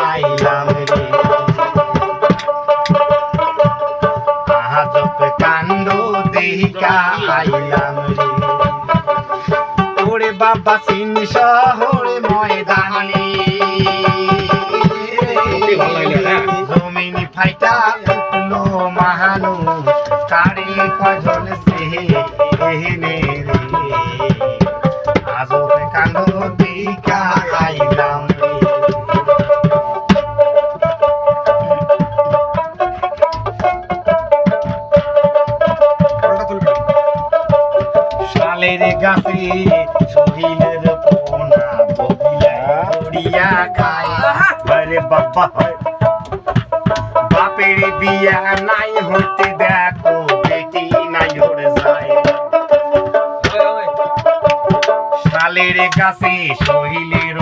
আইলাম রে আজব কাণ্ড দেখিকা আইলাম রে ওরে বাবা সিন শহরে ময়দানে জমিন ফাইটা উঠলো মানুষ কারে কজন সে এহেনে রে আজব কাণ্ড দেখিকা আইলাম রে শালের গাছে সহিলের পোনা বগিলা উড়িয়া খায় আরে বাবা বাপের বিয়া নাই হইতে দেখো বেটি নাই উড়ে যায় শালের গাছে সহিলের